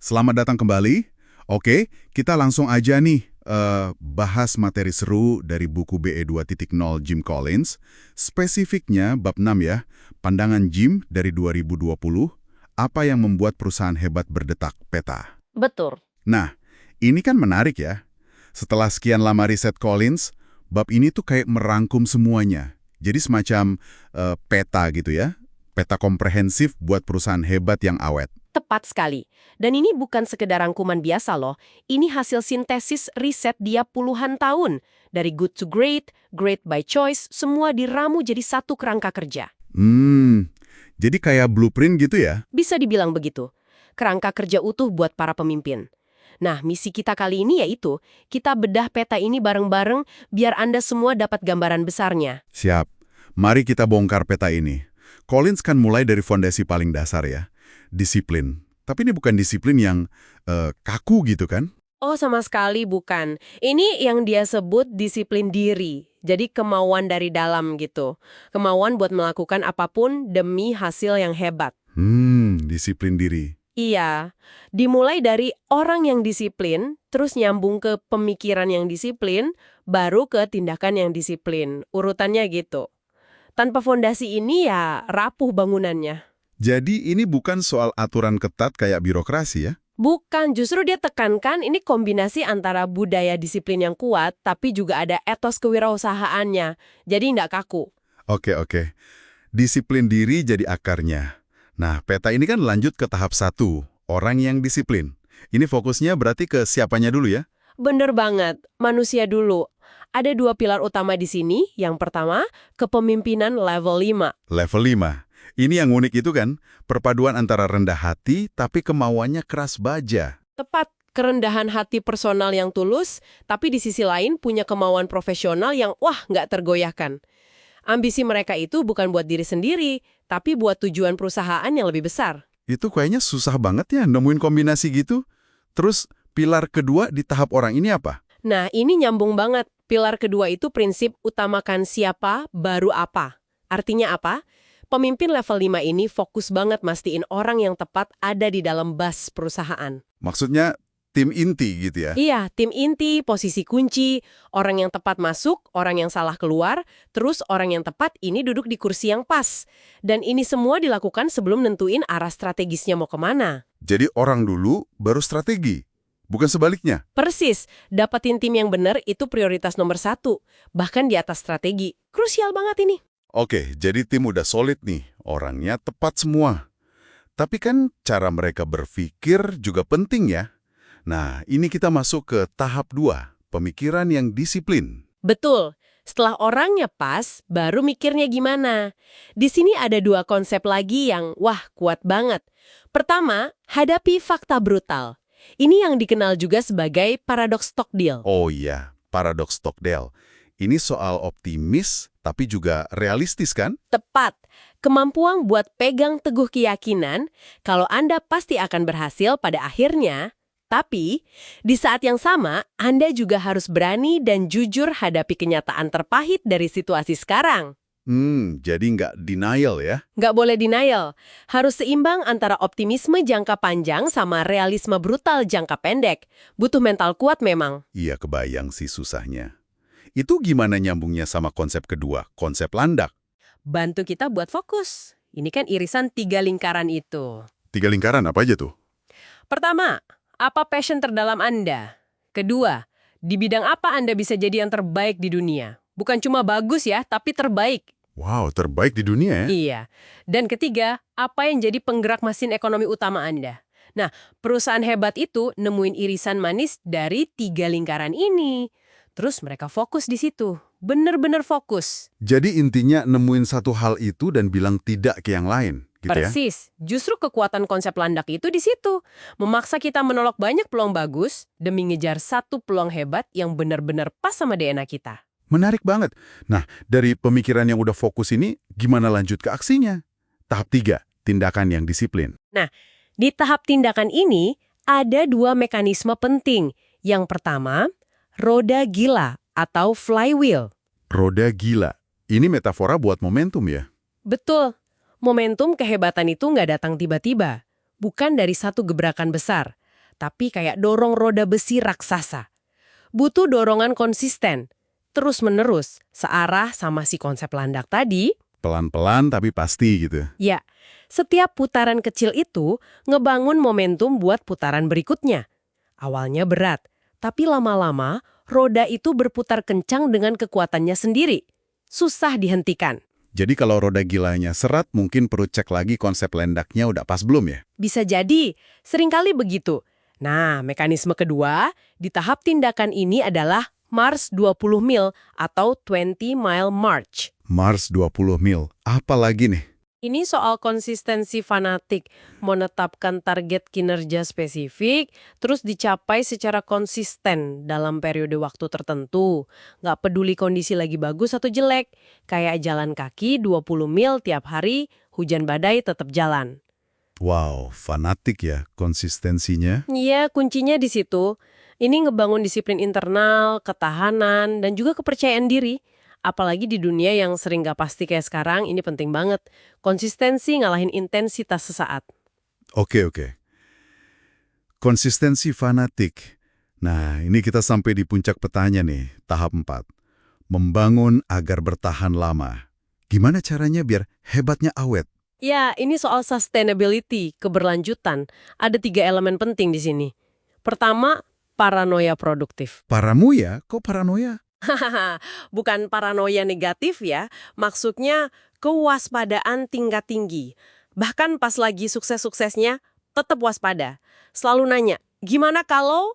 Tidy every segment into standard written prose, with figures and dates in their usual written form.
Selamat datang kembali. Oke, kita langsung aja nih bahas materi seru dari buku BE 2.0 Jim Collins. Spesifiknya bab 6 ya, pandangan Jim dari 2020, apa yang membuat perusahaan hebat berdetak, peta. Betul. Nah, ini kan menarik ya. Setelah sekian lama riset Collins, bab ini tuh kayak merangkum semuanya. Jadi semacam peta gitu ya, peta komprehensif buat perusahaan hebat yang awet. Tepat sekali. Dan ini bukan sekedar rangkuman biasa loh. Ini hasil sintesis riset dia puluhan tahun. Dari good to great, great by choice, semua diramu jadi satu kerangka kerja. Jadi kayak blueprint gitu ya? Bisa dibilang begitu. Kerangka kerja utuh buat para pemimpin. Nah, misi kita kali ini yaitu, kita bedah peta ini bareng-bareng biar Anda semua dapat gambaran besarnya. Siap. Mari kita bongkar peta ini. Collins kan mulai dari fondasi paling dasar ya. Disiplin. Tapi ini bukan disiplin yang kaku gitu kan? Oh, sama sekali bukan. Ini yang dia sebut disiplin diri. Jadi kemauan dari dalam gitu. Kemauan buat melakukan apapun demi hasil yang hebat. Disiplin diri. Iya, dimulai dari orang yang disiplin, terus nyambung ke pemikiran yang disiplin, baru ke tindakan yang disiplin. Urutannya gitu. Tanpa fondasi ini ya rapuh bangunannya. Jadi ini bukan soal aturan ketat kayak birokrasi ya? Bukan, justru dia tekankan ini kombinasi antara budaya disiplin yang kuat, tapi juga ada etos kewirausahaannya. Jadi nggak kaku. Oke. Disiplin diri jadi akarnya. Nah, peta ini kan lanjut ke tahap 1, orang yang disiplin. Ini fokusnya berarti ke siapanya dulu ya? Bener banget, manusia dulu. Ada dua pilar utama di sini. Yang pertama, kepemimpinan level 5. Level 5. Ini yang unik itu kan, perpaduan antara rendah hati tapi kemauannya keras baja. Tepat, kerendahan hati personal yang tulus, tapi di sisi lain punya kemauan profesional yang nggak tergoyahkan. Ambisi mereka itu bukan buat diri sendiri, tapi buat tujuan perusahaan yang lebih besar. Itu kayaknya susah banget ya nemuin kombinasi gitu. Terus pilar kedua di tahap orang ini apa? Nah, ini nyambung banget. Pilar kedua itu prinsip utamakan siapa, baru apa. Artinya apa? Pemimpin level 5 ini fokus banget mastiin orang yang tepat ada di dalam bus perusahaan. Maksudnya tim inti gitu ya? Iya, tim inti, posisi kunci, orang yang tepat masuk, orang yang salah keluar, terus orang yang tepat ini duduk di kursi yang pas. Dan ini semua dilakukan sebelum nentuin arah strategisnya mau kemana. Jadi orang dulu baru strategi, bukan sebaliknya? Persis, dapetin tim yang benar itu prioritas nomor 1, bahkan di atas strategi. Krusial banget ini. Oke, jadi tim udah solid nih, orangnya tepat semua. Tapi kan cara mereka berpikir juga penting ya? Nah, ini kita masuk ke tahap 2, pemikiran yang disiplin. Betul. Setelah orangnya pas, baru mikirnya gimana. Di sini ada dua konsep lagi yang, kuat banget. Pertama, hadapi fakta brutal. Ini yang dikenal juga sebagai paradoks Stockdale. Oh iya, paradoks Stockdale. Ini soal optimis, tapi juga realistis kan? Tepat. Kemampuan buat pegang teguh keyakinan kalau Anda pasti akan berhasil pada akhirnya. Tapi, di saat yang sama, Anda juga harus berani dan jujur hadapi kenyataan terpahit dari situasi sekarang. Jadi nggak denial ya? Nggak boleh denial. Harus seimbang antara optimisme jangka panjang sama realisme brutal jangka pendek. Butuh mental kuat memang. Iya, kebayang sih susahnya. Itu gimana nyambungnya sama konsep kedua, konsep landak? Bantu kita buat fokus. Ini kan irisan 3 lingkaran itu. 3 lingkaran apa aja tuh? Pertama, apa passion terdalam Anda? Kedua, di bidang apa Anda bisa jadi yang terbaik di dunia? Bukan cuma bagus ya, tapi terbaik. Wow, terbaik di dunia ya? Iya. Dan ketiga, apa yang jadi penggerak mesin ekonomi utama Anda? Nah, perusahaan hebat itu nemuin irisan manis dari 3 lingkaran ini. Terus mereka fokus di situ. Bener-bener fokus. Jadi intinya nemuin satu hal itu dan bilang tidak ke yang lain, gitu ya? Persis. Justru kekuatan konsep landak itu di situ. Memaksa kita menolak banyak peluang bagus demi ngejar satu peluang hebat yang benar-benar pas sama DNA kita. Menarik banget. Nah, dari pemikiran yang udah fokus ini, gimana lanjut ke aksinya? Tahap 3, tindakan yang disiplin. Nah, di tahap tindakan ini ada 2 mekanisme penting. Yang pertama, roda gila atau flywheel. Roda gila. Ini metafora buat momentum ya? Betul. Momentum kehebatan itu nggak datang tiba-tiba. Bukan dari satu gebrakan besar. tapi kayak dorong roda besi raksasa. Butuh dorongan konsisten, terus-menerus, searah sama si konsep landak tadi. Pelan-pelan tapi pasti gitu. Ya, setiap putaran kecil itu ngebangun momentum buat putaran berikutnya. Awalnya berat, tapi lama-lama roda itu berputar kencang dengan kekuatannya sendiri. Susah dihentikan. Jadi kalau roda gilanya seret, mungkin perlu cek lagi konsep landaknya udah pas belum ya? Bisa jadi, seringkali begitu. Nah, mekanisme kedua di tahap tindakan ini adalah Mars 20 mil atau 20 mile march. Mars 20 mil, apa lagi nih? Ini soal konsistensi fanatik, menetapkan target kinerja spesifik, terus dicapai secara konsisten dalam periode waktu tertentu. Nggak peduli kondisi lagi bagus atau jelek, kayak jalan kaki 20 mil tiap hari, hujan badai tetap jalan. Wow, fanatik ya konsistensinya. Iya, kuncinya di situ. Ini ngebangun disiplin internal, ketahanan, dan juga kepercayaan diri. Apalagi di dunia yang sering gak pasti kayak sekarang, ini penting banget. Konsistensi ngalahin intensitas sesaat. Oke. Konsistensi fanatik. Nah, ini kita sampai di puncak petanya nih, tahap 4. Membangun agar bertahan lama. Gimana caranya biar hebatnya awet? Ya, ini soal sustainability, keberlanjutan. Ada 3 elemen penting di sini. Pertama, paranoia produktif. Paramu ya? Kok paranoia? Hahaha, bukan paranoia negatif ya, maksudnya kewaspadaan tingkat tinggi. Bahkan pas lagi sukses-suksesnya, tetap waspada. Selalu nanya, gimana kalau?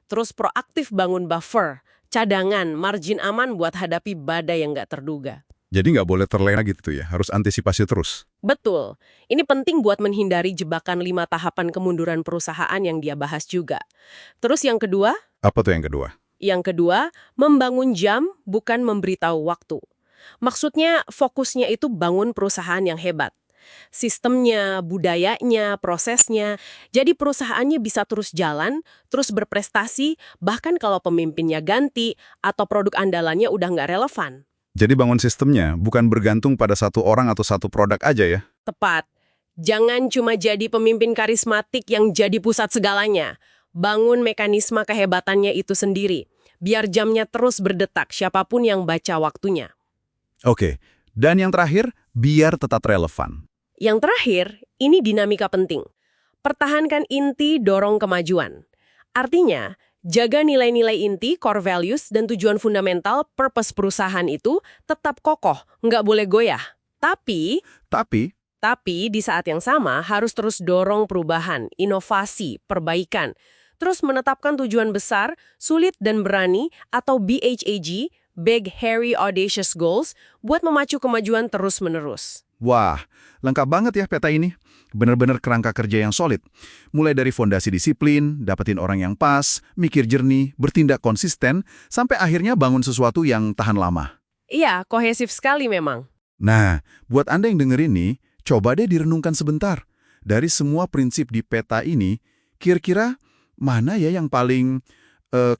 Terus proaktif bangun buffer, cadangan, margin aman buat hadapi badai yang nggak terduga. Jadi nggak boleh terlena gitu ya, harus antisipasi terus. Betul, ini penting buat menghindari jebakan 5 tahapan kemunduran perusahaan yang dia bahas juga. Terus yang kedua? Apa tuh yang kedua? Yang kedua, membangun jam bukan memberitahu waktu. Maksudnya fokusnya itu bangun perusahaan yang hebat. Sistemnya, budayanya, prosesnya. Jadi perusahaannya bisa terus jalan, terus berprestasi, bahkan kalau pemimpinnya ganti atau produk andalannya udah nggak relevan. Jadi bangun sistemnya bukan bergantung pada satu orang atau satu produk aja ya? Tepat. Jangan cuma jadi pemimpin karismatik yang jadi pusat segalanya. Bangun mekanisme kehebatannya itu sendiri. Biar jamnya terus berdetak siapapun yang baca waktunya. Oke, dan yang terakhir, biar tetap relevan. Yang terakhir, ini dinamika penting. Pertahankan inti dorong kemajuan. Artinya, jaga nilai-nilai inti, core values, dan tujuan fundamental purpose perusahaan itu tetap kokoh, nggak boleh goyah. Tapi di saat yang sama harus terus dorong perubahan, inovasi, perbaikan. Terus menetapkan tujuan besar, sulit dan berani, atau BHAG, Big Hairy Audacious Goals, buat memacu kemajuan terus-menerus. Wah, lengkap banget ya peta ini. Bener-bener kerangka kerja yang solid. Mulai dari fondasi disiplin, dapetin orang yang pas, mikir jernih, bertindak konsisten, sampai akhirnya bangun sesuatu yang tahan lama. Iya, kohesif sekali memang. Nah, buat Anda yang denger ini, coba deh direnungkan sebentar. Dari semua prinsip di peta ini, kira-kira mana ya yang paling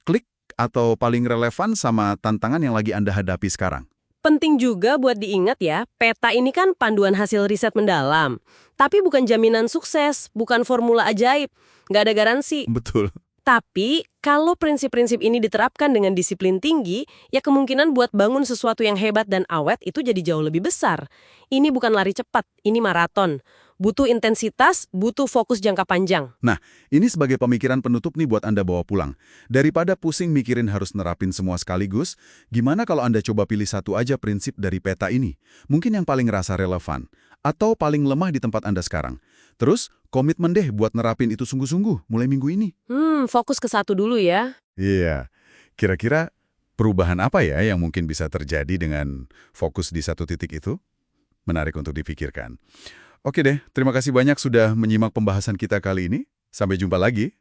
klik atau paling relevan sama tantangan yang lagi Anda hadapi sekarang? Penting juga buat diingat ya, peta ini kan panduan hasil riset mendalam. Tapi bukan jaminan sukses, bukan formula ajaib, nggak ada garansi. Betul. Tapi, kalau prinsip-prinsip ini diterapkan dengan disiplin tinggi, ya kemungkinan buat bangun sesuatu yang hebat dan awet itu jadi jauh lebih besar. Ini bukan lari cepat, ini maraton. Butuh intensitas, butuh fokus jangka panjang. Nah, ini sebagai pemikiran penutup nih buat Anda bawa pulang. Daripada pusing mikirin harus nerapin semua sekaligus, gimana kalau Anda coba pilih satu aja prinsip dari peta ini? Mungkin yang paling ngerasa relevan, atau paling lemah di tempat Anda sekarang. Terus, komitmen deh buat nerapin itu sungguh-sungguh mulai minggu ini. Fokus ke satu dulu ya. Iya, kira-kira perubahan apa ya yang mungkin bisa terjadi dengan fokus di satu titik itu? Menarik untuk dipikirkan. Oke deh, terima kasih banyak sudah menyimak pembahasan kita kali ini. Sampai jumpa lagi.